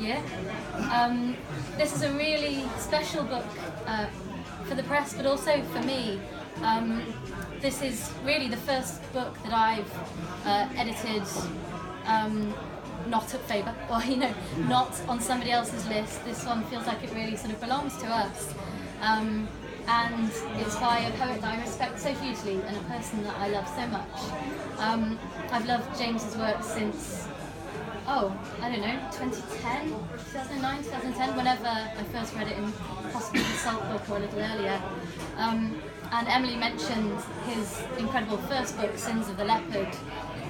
year. This is a really special book for the press, but also for me. This is really the first book that I've edited not at Faber, or not on somebody else's list. This one feels like it really sort of belongs to us. And it's by a poet that I respect so hugely and a person that I love so much. I've loved James's work since, 2010, 2009, 2010, whenever I first read it in possibly the Salt book or a little earlier. And Emily mentioned his incredible first book, Sins of the Leopard,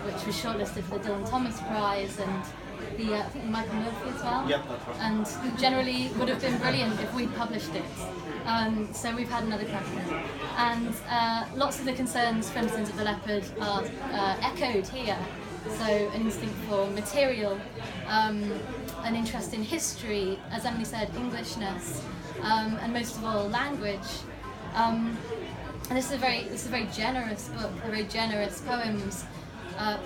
which was shortlisted for the Dylan Thomas Prize and the I think Michael Murphy as well. Yep, that's right. And generally would have been brilliant if we'd published it. So we've had another crack at it. And lots of the concerns from Sins of the Leopard are echoed here. So an instinct for material, an interest in history, as Emily said, Englishness, and most of all language. And this is a very generous book. They're very generous poems,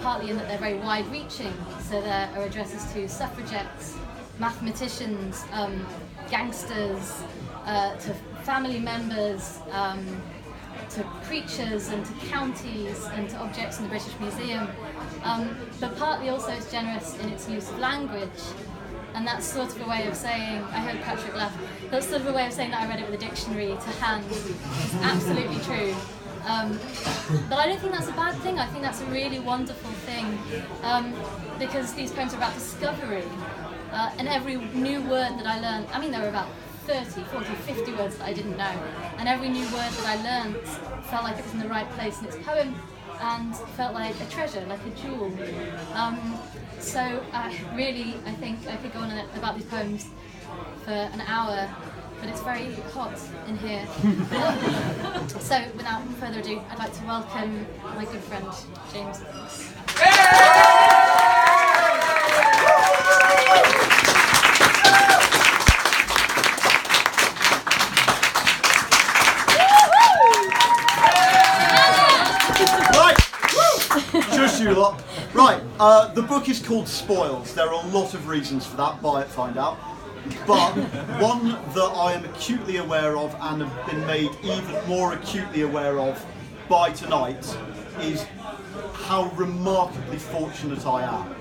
partly in that they're very wide-reaching. So there are addresses to suffragettes, mathematicians, gangsters, to family members, to preachers and to counties and to objects in the British Museum. But partly also it's generous in its use of language. And that's sort of a way of saying, I heard Patrick laugh, that's sort of a way of saying that I read it with a dictionary to hand. It's absolutely true. But I don't think that's a bad thing. I think that's a really wonderful thing. Because these poems are about discovery. And every new word that I learned, there were about 30, 40, 50 words that I didn't know. And every new word that I learnt felt like it was in the right place in its poem and felt like a treasure, like a jewel. So really, I think I could go on about these poems for an hour, but it's very hot in here. So without further ado, I'd like to welcome my good friend, James. Just you lot. Right, the book is called Spoils. There are a lot of reasons for that, buy it, find out. But one that I am acutely aware of and have been made even more acutely aware of by tonight is how remarkably fortunate I am.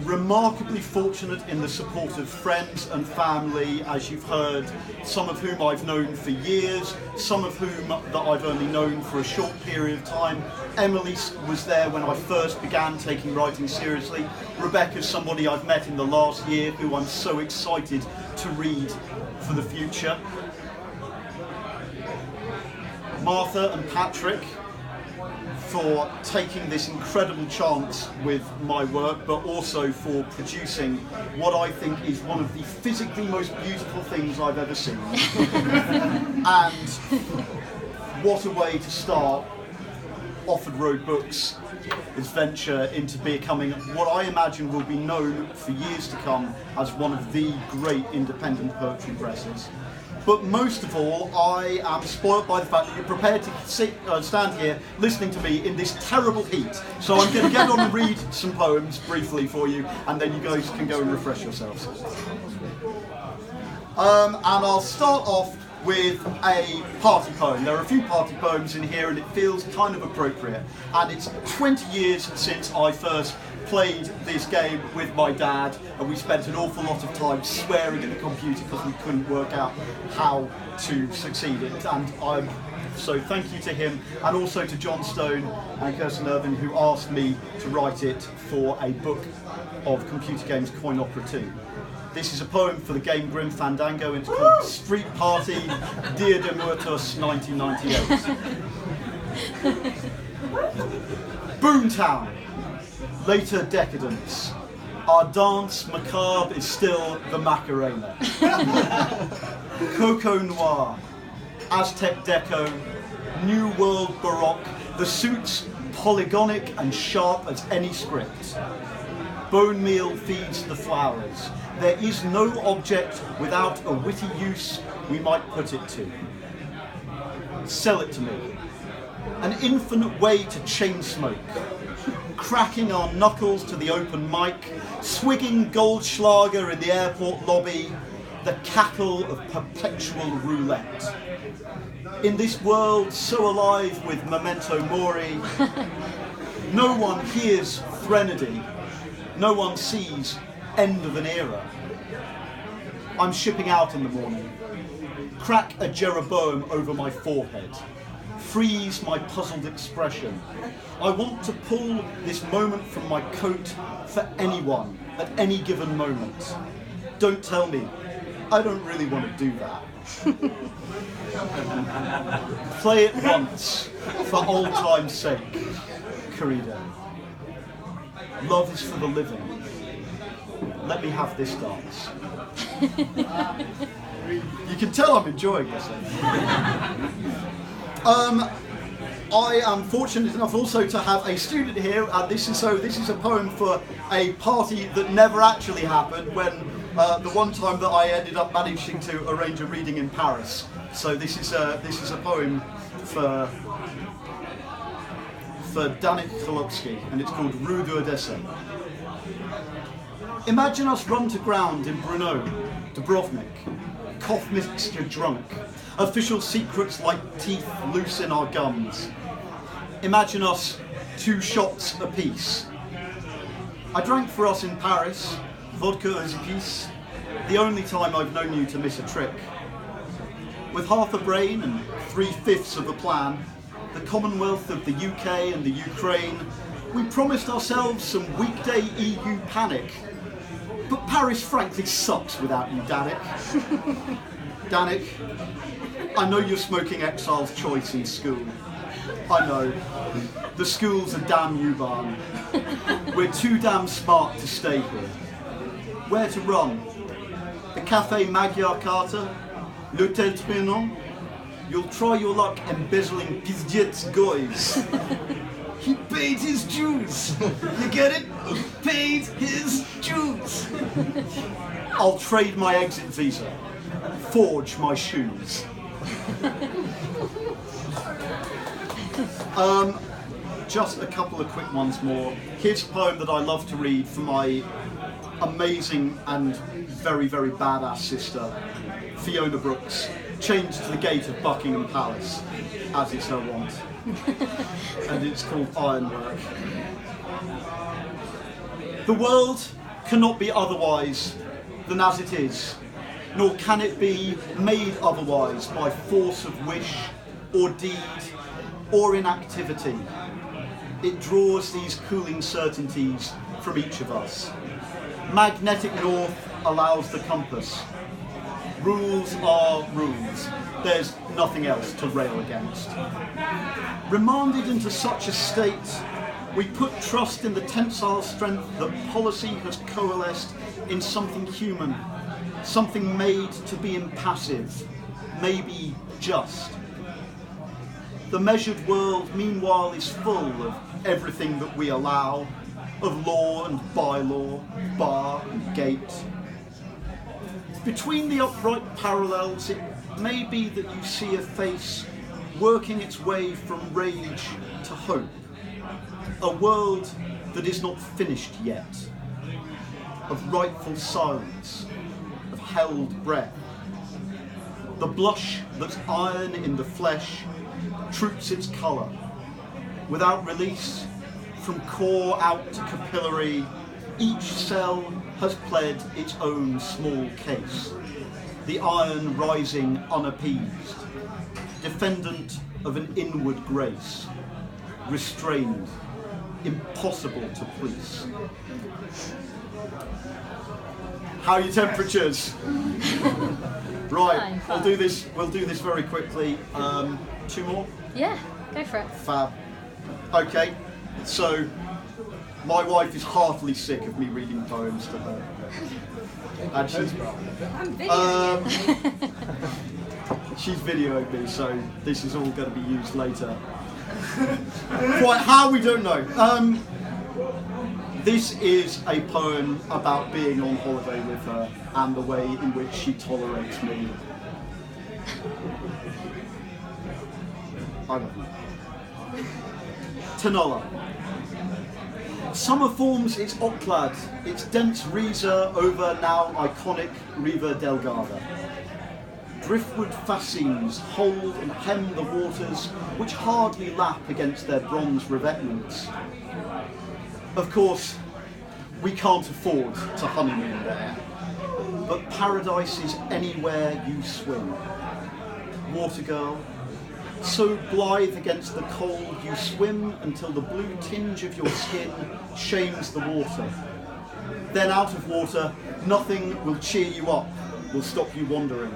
Remarkably fortunate in the support of friends and family, as you've heard, some of whom I've known for years, some of whom that I've only known for a short period of time. Emily was there when I first began taking writing seriously. Rebecca's somebody I've met in the last year who I'm so excited to read for the future. Martha and Patrick, for taking this incredible chance with my work, but also for producing what I think is one of the physically most beautiful things I've ever seen. And what a way to start Offord Road Books' venture into becoming what I imagine will be known for years to come as one of the great independent poetry presses. But most of all, I am spoilt by the fact that you're prepared to stand here listening to me in this terrible heat. So I'm going to get on and read some poems briefly for you, and then you guys can go and refresh yourselves. And I'll start off with a party poem. There are a few party poems in here, and it feels kind of appropriate. And it's 20 years since I first played this game with my dad, and we spent an awful lot of time swearing at the computer because we couldn't work out how to succeed it. And so thank you to him, and also to John Stone and Kirsten Irvin, who asked me to write it for a book of computer games, Coin Opera 2. This is a poem for the game Grim Fandango, and it's called Street Party, Dia de Muertos, 1998. Boomtown. Later decadence. Our dance macabre is still the Macarena. Coco Noir, Aztec Deco, New World Baroque, the suits polygonic and sharp as any script. Bone meal feeds the flowers. There is no object without a witty use we might put it to. Sell it to me. An infinite way to chain smoke. cracking our knuckles to the open mic, swigging Goldschlager in the airport lobby, the cackle of perpetual roulette. In this world so alive with memento mori, no one hears threnody, no one sees end of an era. I'm shipping out in the morning. Crack a Jeroboam over my forehead. Freeze my puzzled expression. I want to pull this moment from my coat for anyone at any given moment. Don't tell me. I don't really want to do that. Play it once, for old time's sake. Corrido. Love is for the living. Let me have this dance. You can tell I'm enjoying this. I am fortunate enough also to have a student here, and this is a poem for a party that never actually happened, when the one time that I ended up managing to arrange a reading in Paris. So this is a poem for Danik Cholopsky, and it's called Rue d'Odessa. Imagine us run to ground in Brno, Dubrovnik, cough mixture drunk, official secrets like teeth loose in our gums. Imagine us 2 shots apiece. I drank for us in Paris, vodka aux épices, the only time I've known you to miss a trick. With half a brain and 3/5 of a plan, the Commonwealth of the UK and the Ukraine, we promised ourselves some weekday EU panic. But Paris frankly sucks without you, Danik. Danik, I know you're smoking Exile's Choice in school. I know. The school's a damn U-Bahn. We're too damn smart to stay here. Where to run? The Café Magyar Carta? L'Hôtel Trianon? You'll try your luck embezzling Pizdiet's goys. He paid his dues. You get it? He paid his dues. I'll trade my exit visa. Forge my shoes. Just a couple of quick ones more. Here's a poem that I love to read for my amazing and very, very badass sister, Fiona Brookes, chained to the gate of Buckingham Palace, as is her wont. And it's called Ironwork. The world cannot be otherwise than as it is, nor can it be made otherwise by force of wish or deed or inactivity. It draws these cooling certainties from each of us. Magnetic north allows the compass. Rules are rules. There's nothing else to rail against. Remanded into such a state, we put trust in the tensile strength that policy has coalesced in something human, something made to be impassive, maybe just. The measured world, meanwhile, is full of everything that we allow, of law and bylaw, bar and gate. Between the upright parallels, it may be that you see a face working its way from rage to hope. A world that is not finished yet, of rightful silence, of held breath. The blush that's iron in the flesh troops its colour. Without release, from core out to capillary, each cell has pled its own small case. The iron rising unappeased, defendant of an inward grace, restrained, impossible to police. How are your temperatures? Right, Fine. We'll do this very quickly. 2 more? Yeah, go for it. Fab. Okay, so my wife is heartily sick of me reading poems to her. And she's videoing me, so this is all going to be used later. Quite how, we don't know. This is a poem about being on holiday with her and the way in which she tolerates me. I love you. Tanola. Summer forms its Oclad, its dense Riza over now iconic Riva Delgada. Driftwood fascines hold and hem the waters which hardly lap against their bronze revetments. Of course, we can't afford to honeymoon there, but paradise is anywhere you swim. Water girl, so blithe against the cold you swim until the blue tinge of your skin shames the water. Then out of water, nothing will cheer you up, will stop you wandering.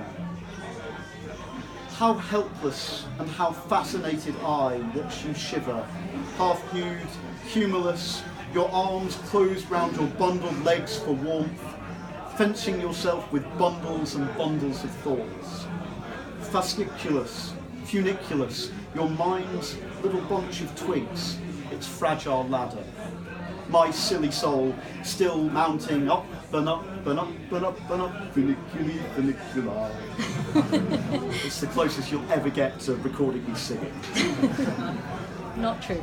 How helpless and how fascinated I watch you shiver, half nude, humorless, your arms closed round your bundled legs for warmth, fencing yourself with bundles and bundles of thoughts. Fasciculus, funiculus, your mind's little bunch of twigs, its fragile ladder. My silly soul still mounting up and up and up and up and up, funiculi, funiculi. It's the closest you'll ever get to recording me singing. Not true.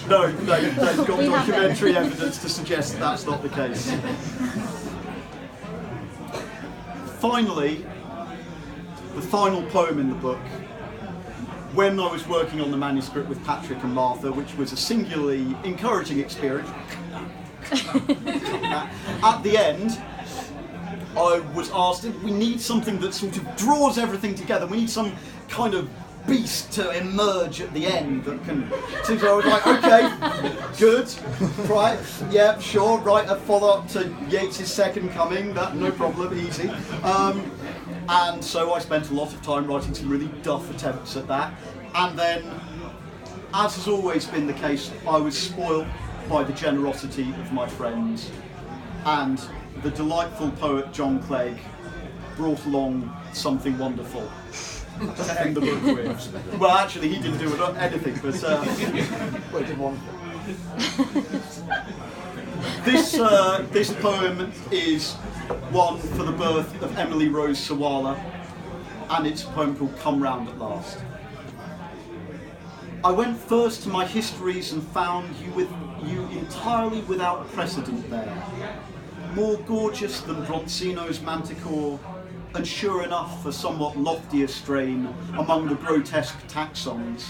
No, they've got documentary evidence to suggest that's not the case. Finally, the final poem in the book, when I was working on the manuscript with Patrick and Martha, which was a singularly encouraging experience, at the end, I was asked, we need something that sort of draws everything together. We need some kind of beast to emerge at the end that can... So I was like, okay, good, right, yeah, sure, write a follow-up to Yeats' Second Coming, that no problem, easy. And so I spent a lot of time writing some really duff attempts at that. And then, as has always been the case, I was spoilt by the generosity of my friends. And the delightful poet John Clegg brought along something wonderful to end the book with. Well, actually, he didn't do anything, but well, he did one. This poem is one for the birth of Emily Rose Sawala, and it's a poem called Come Round at Last. I went first to my histories and found you entirely without precedent there, more gorgeous than Bronzino's Manticore, and sure enough a somewhat loftier strain among the grotesque taxons.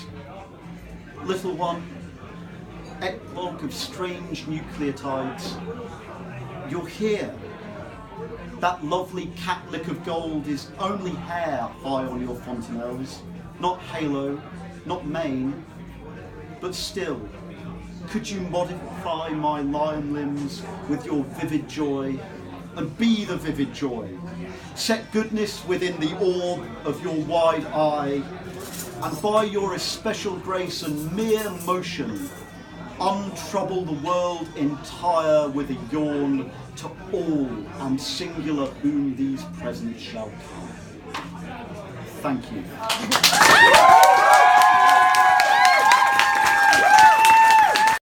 Little one, eclogue of strange nucleotides, you're here. That lovely catlick of gold is only hair high on your fontanelles, not halo, not mane, but still, could you modify my lion limbs with your vivid joy, and be the vivid joy? Set goodness within the orb of your wide eye, and by your especial grace and mere motion, untrouble the world entire with a yawn to all and singular whom these presents shall come. Thank you.